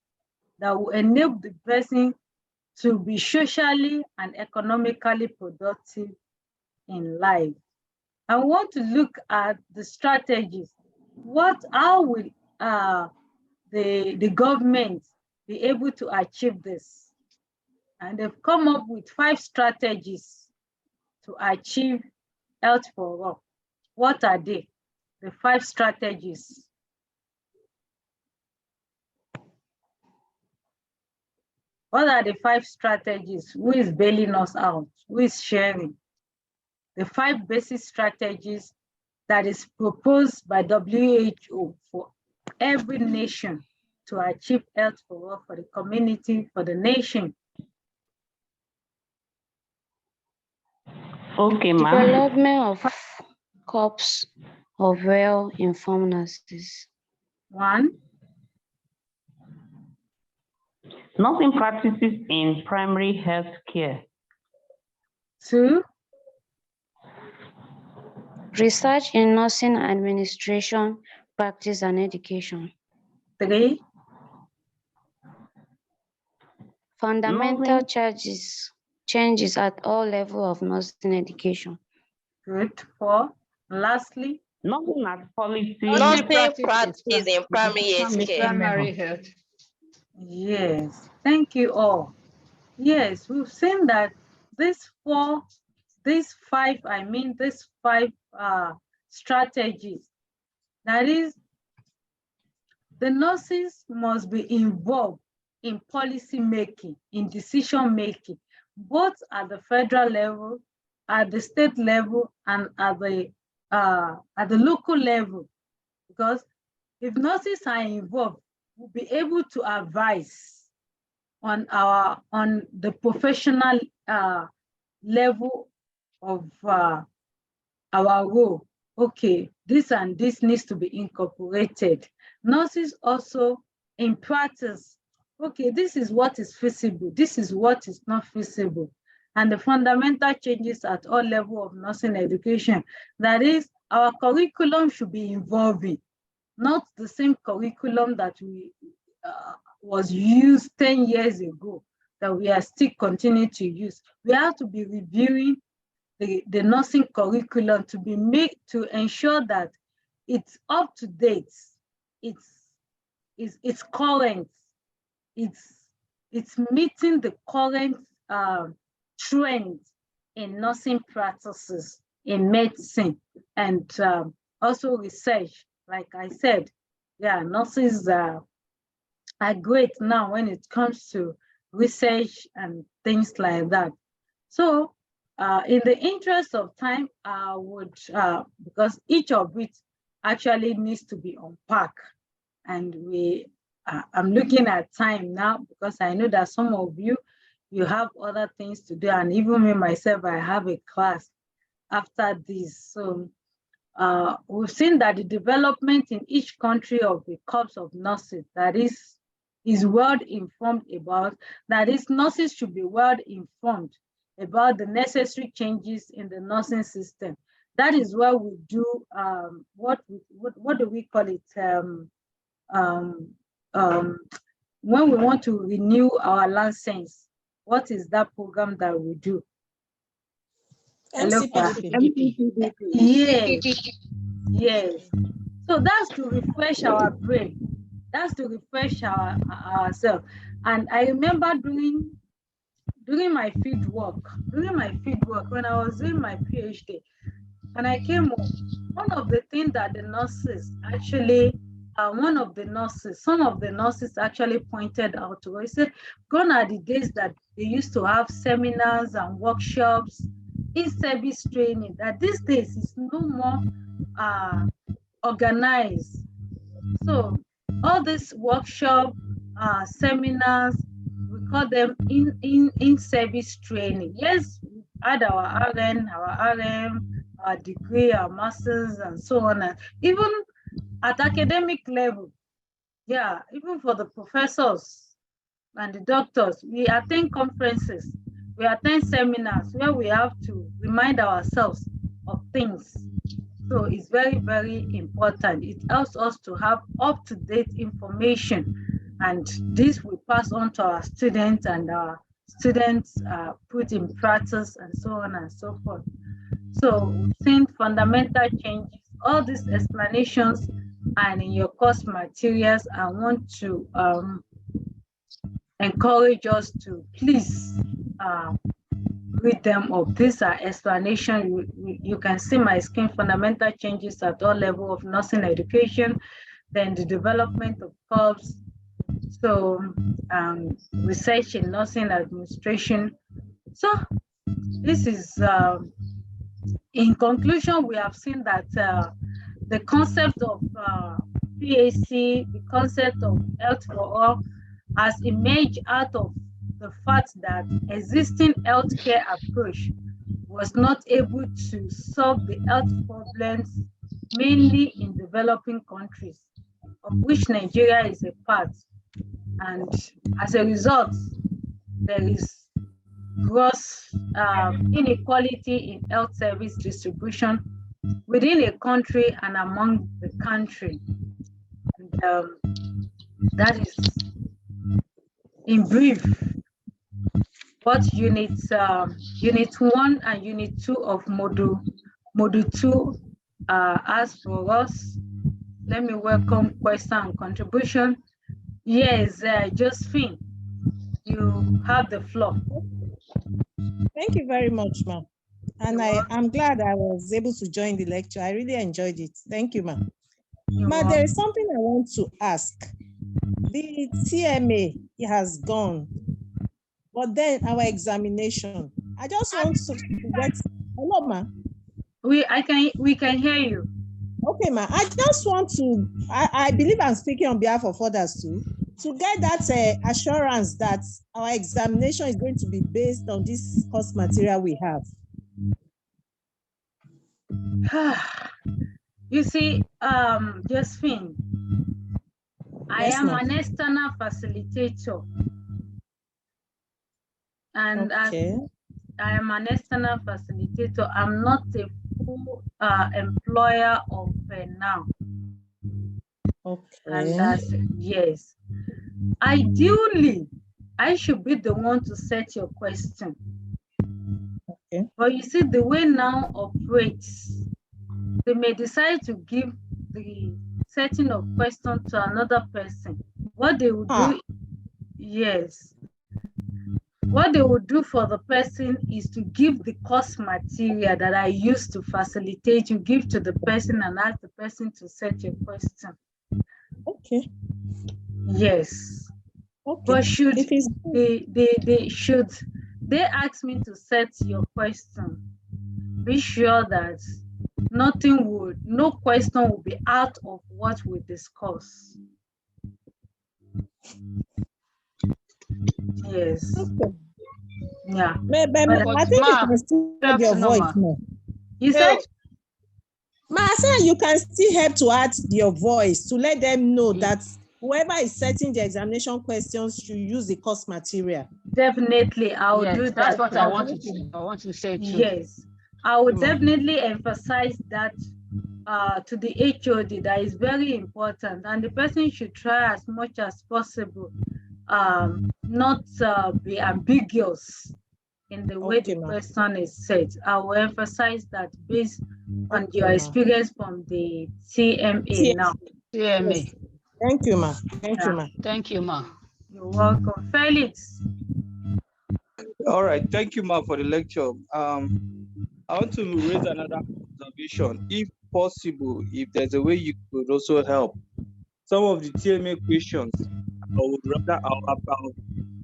that will enable the person to be socially and economically productive in life. I want to look at the strategies. How will the government be able to achieve this? And they've come up with 5 strategies to achieve health for all. What are they? The 5 strategies. What are the 5 strategies? Who is bailing us out? Who is sharing? The 5 basic strategies that is proposed by WHO for every nation to achieve health for all, for the community, for the nation. Okay, ma'am. Development of corps of well-informed nurses. 1. Nursing practices in primary health care. 2. Research in nursing administration, practice and education. 3. Fundamental changes at all levels of nursing education. Good. 4. Lastly, Nursing as policy. Nursing practice in Primary health. Yes, thank you all. Yes, we've seen that these 5 strategies. That is, the nurses must be involved in policy making, in decision making, both at the federal level, at the state level, and at the local level. Because if nurses are involved, we'll be able to advise on the professional level of our role. Okay, this and this needs to be incorporated. Nurses also in practice, okay, this is what is feasible, this is what is not feasible. And the fundamental changes at all levels of nursing education. That is, our curriculum should be involving, not the same curriculum that was used 10 years ago, that we are still continuing to use. We have to be reviewing the nursing curriculum to be made to ensure that it's up to date, it's current, it's meeting the current trends in nursing practices, in medicine, and also research. Like I said, yeah, nurses are great now when it comes to research and things like that. So in the interest of time, I would, because each of it actually needs to be unpacked, and I'm looking at time now, because I know that some of you have other things to do, and even me myself, I have a class after this. So we've seen that the development in each country of the corps of nurses, that is well informed about, that is, nurses should be well informed about the necessary changes in the nursing system. That is why we do what do we call it? When we want to renew our license, what is that program that we do? MCPDP. Yes. So that's to refresh our brain. That's to refresh ourselves. And I remember during my field work, when I was doing my PhD, and I came home, one of the things that the nurses actually, some of the nurses actually pointed out to us, said, gone are the days that they used to have seminars and workshops, in-service training, that these days is no more organized. So all this workshop, seminars, we call them in-service training. Yes, we had our RN, our RM, our degree, our masters, and so on. And even at academic level, yeah, even for the professors and the doctors, we attend conferences, we attend seminars where we have to remind ourselves of things. So it's very, very important. It helps us to have up-to-date information, and this we pass on to our students, and our students put in practice, and so on and so forth. So we've seen fundamental changes, all these explanations and in your course materials. I want to encourage us to please read them up. These are explanation. You can see my screen, fundamental changes at all level of nursing education, then the development of corps, so research in nursing administration. So this is, in conclusion, we have seen that the concept of PAC, the concept of health for all, has emerged out of the fact that existing healthcare approach was not able to solve the health problems mainly in developing countries, of which Nigeria is a part. And as a result, there is gross inequality in health service distribution within a country and among the country. And, that is, in brief, what units unit 1 and unit 2 of module 2 as for us. Let me welcome question and contribution. Yes, Josephine, you have the floor. Thank you very much, ma'am. And I'm glad I was able to join the lecture. I really enjoyed it. Thank you, ma'am. Ma, there is something I want to ask. The TMA has gone, but then our examination. I just want to get, hello, ma. We can hear you. Okay, ma. I just want to, I believe I'm speaking on behalf of others too, to get that assurance that our examination is going to be based on this course material we have. You see, Josephine, I am an external facilitator. And okay. I am an external facilitator. I'm not a full employer of now. Okay. And that's, yes. Ideally, I should be the one to set your question. Okay. But you see, the way now operates, they may decide to give the setting of question to another person. What they will do, yes. What they will do for the person is to give the course material that I use to facilitate, you give to the person and ask the person to set your question. Okay. Yes. Okay. But should they ask me to set your question, be sure that no question will be out of what we discuss. Yes. Okay. Yeah. I think you can still add your voice more. You said? Ma, I said you can still help to add your voice to let them know that whoever is setting the examination questions should use the course material. Definitely, I will do that. That's what I want to say too. Yes, I would definitely emphasize that to the HOD. That is very important, and the person should try as much as possible not be ambiguous in the way the question is said. I will emphasize that based on your experience from the TMA now. TMA. Yes. Thank you, ma. Thank you, ma. Thank you, ma. You're welcome. Felix. All right. Thank you, ma, for the lecture. I want to raise another observation. If possible, if there's a way you could also help some of the TMA questions,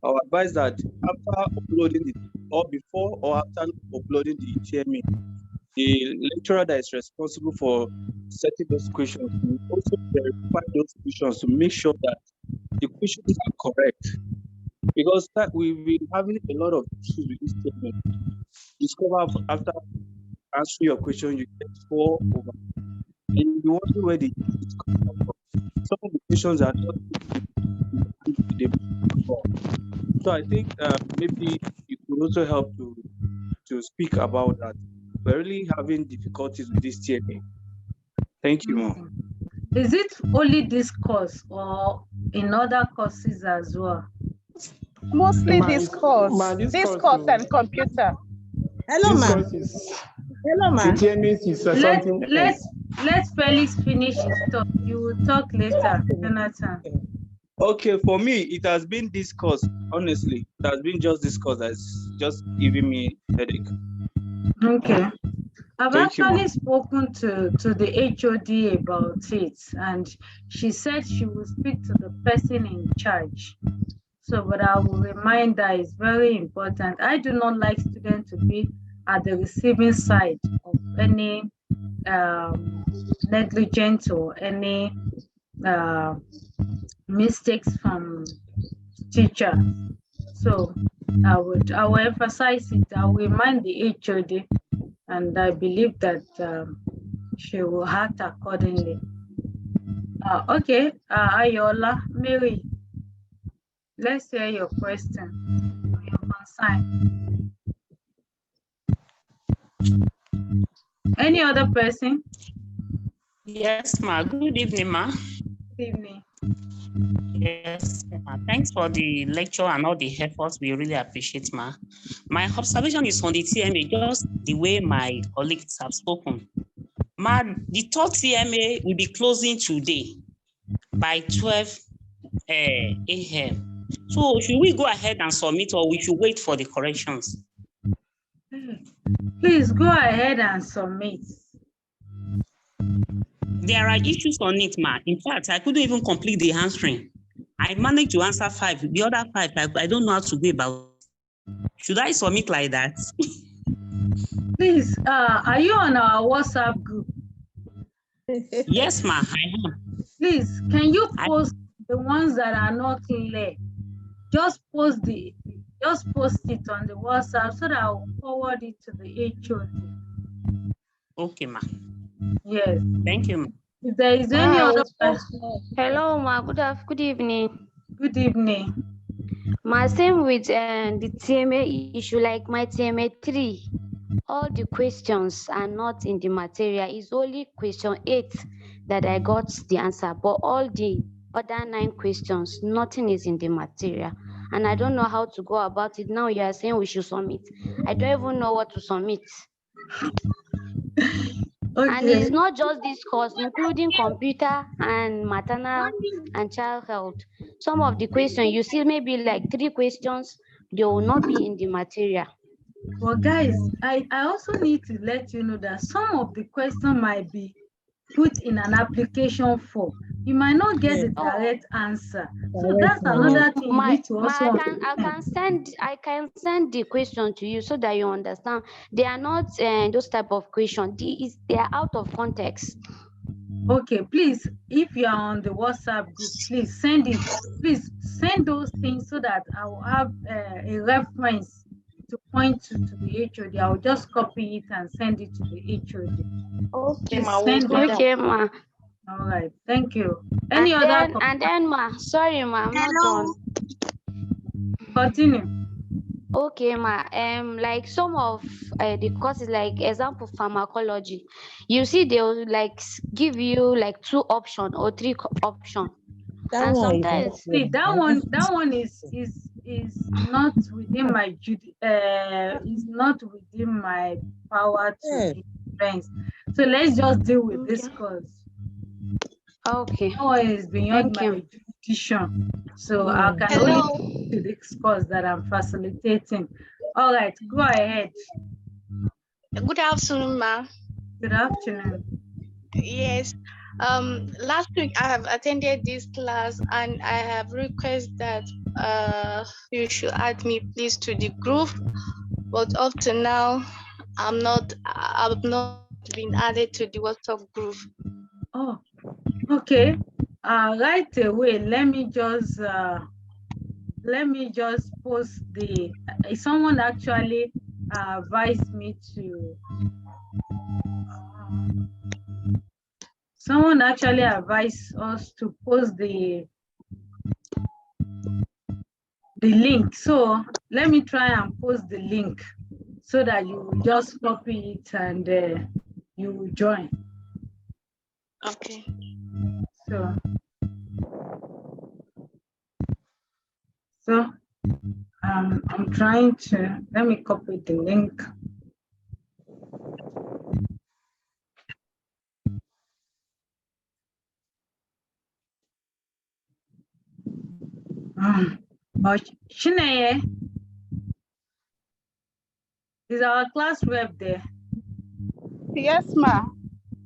I'll advise that after uploading or before or after uploading the TMA, the lecturer that is responsible for setting those questions will also verify those questions to make sure that the questions are correct. because that we've been having a lot of issues with this statement. Discover after answering your question, you get 4 over. And you wonder where the is coming from. Some of the questions are not so I think maybe you could also help to speak about that. We're really having difficulties with this TMA. Thank you, Mom. Is it only this course or in other courses as well? Mostly discourse and computer. Hello, ma. Hello, ma. Let Felix finish his talk. You will talk later, Jonathan. Okay, for me, it has been discussed. Honestly, it has been just discussed. That's just giving me headache. Okay. I've Thank you, actually ma'am. spoken to the HOD about it, and she said she will speak to the person in charge. So, but I will remind that it's very important. I do not like students to be at the receiving side of any negligence or any mistakes from teacher. So I will emphasize it. I will remind the HOD, and I believe that she will act accordingly. Okay, Ayola, Mary, let's hear your question, your concern. Any other person? Yes, ma. Good evening, ma. Good evening. Yes, ma. Thanks for the lecture and all the efforts. We really appreciate, ma. My observation is on the TMA, just the way my colleagues have spoken. Ma, the third TMA will be closing today by 12 a.m. So should we go ahead and submit, or we should wait for the corrections? Please go ahead and submit. There are issues on it, ma. In fact, I couldn't even complete the answering. I managed to answer 5. The other 5, I don't know how to go about. Should I submit like that? Please, are you on our WhatsApp group? Yes, ma, I am. Please, can you post the ones that are not clear? Just post it on the WhatsApp so that I will forward it to the HOD. Okay, ma. Yes. Thank you, ma. If there is any other person. Hello, ma. Good evening. Good evening. Ma, same with the TMA issue, like my TMA 3. All the questions are not in the material. It's only question 8 that I got the answer, but all the other 9 questions, nothing is in the material. And I don't know how to go about it. Now you are saying we should submit. I don't even know what to submit. Okay. And it's not just this course, including computer and maternal and child health. Some of the questions, you see maybe like 3 questions, they will not be in the material. Well, guys, I also need to let you know that some of the questions might be put in an application form. You might not get the direct answer. So that's another thing you need to also I can send the question to you so that you understand. They are not those type of questions. They are out of context. Okay, please, if you are on the WhatsApp group, please send it. Please send those things so that I will have a reference to point to the HOD. I will just copy it and send it to the HOD. Okay, ma. Okay, ma. All right, thank you. Any other? And then, ma, sorry, ma, I'm not done. Continue. Okay, ma. Like some of the courses, like example pharmacology, you see they'll like give you like 2 options or 3 options. And sometimes that one is not within my is not within my power to influence. So let's just deal with this course. Okay. That one is beyond my jurisdiction. So I can only do this course that I'm facilitating. All right, go ahead. Good afternoon, ma. Good afternoon. Yes. Last week I have attended this class and I have requested that you should add me please to the group. But up to now, I've not been added to the WhatsApp group. Oh, okay. Right away, let me just let me just post the, someone actually advised me to, someone actually advised us to post the link. So let me try and post the link so that you just copy it and you will join. Okay. So I'm trying to, let me copy the link. Chineye, is our class rep there? Yes, ma.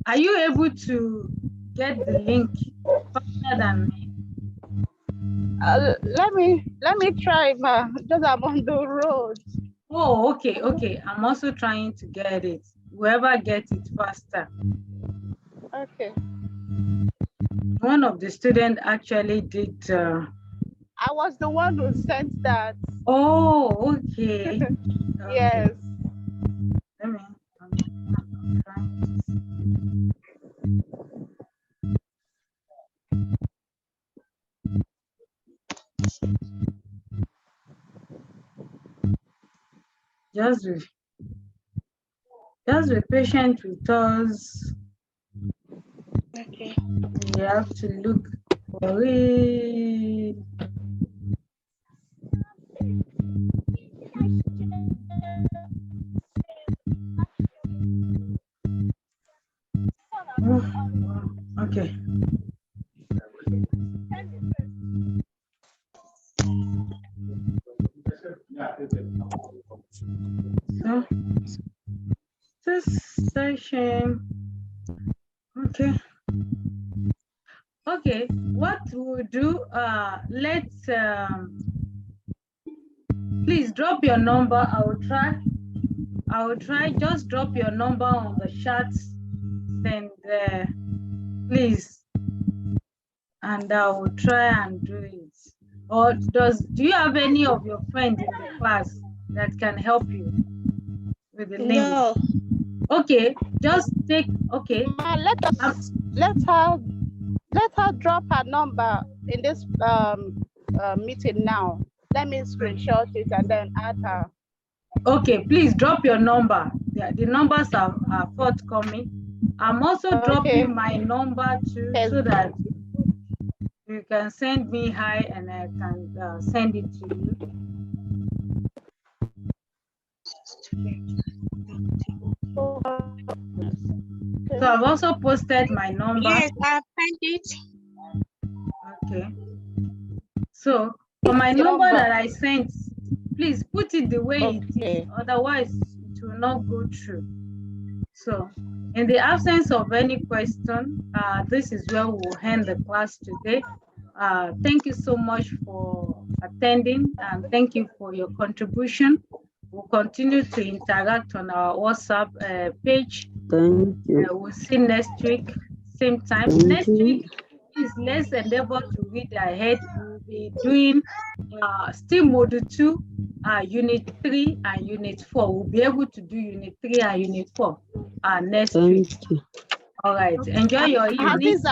Are you able to get the link faster than me? Let me try, ma. Just I'm on the road. Oh, okay, okay. I'm also trying to get it. Whoever gets it faster. Okay. One of the students actually did. I was the one who sent that. Oh, okay. Yes. Let me. I'm trying to see. Just be patient with us. Okay. We have to look for it. Okay. So, this session, okay. Okay, what we'll do, let's, please drop your number. I will try, just drop your number on the chat, and please, and I will try and do it. Or do you have any of your friends in the class that can help you with the link? No. Okay, just take, okay. Let her drop her number in this meeting now. Let me screenshot it and then add her. Okay, please drop your number. The numbers are forthcoming. I'm also dropping my number too, so that you can send me hi and I can send it to you. So I've also posted my number. Yes, I've sent it. Okay. So for my number that I sent, please put it the way it is, otherwise it will not go through. So in the absence of any question, this is where we'll end the class today. Thank you so much for attending, and thank you for your contribution. We'll continue to interact on our WhatsApp page. Thank you. We'll see next week, same time. Next week, please let's endeavor to read ahead. We'll be doing still Module 2, Unit 3 and Unit 4. We'll be able to do Unit 3 and Unit 4 next week. All right, enjoy your evening. Please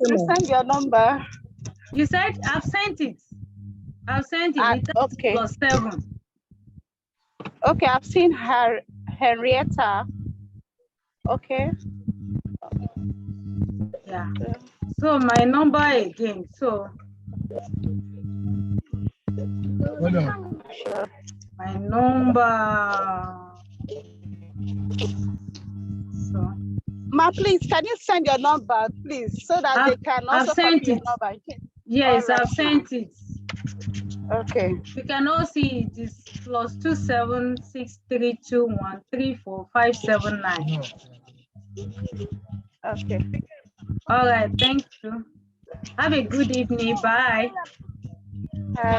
send your number. You said I've sent it. I've sent it. It's okay. +7. Okay, I've seen her Henrietta. Okay. Yeah. So my number again. So my number. So. Ma, please, can you send your number, please, so that they can also copy your number? Yes, I've sent it. Okay. You can all see it is +27632134579. Okay. All right, thank you. Have a good evening. Bye.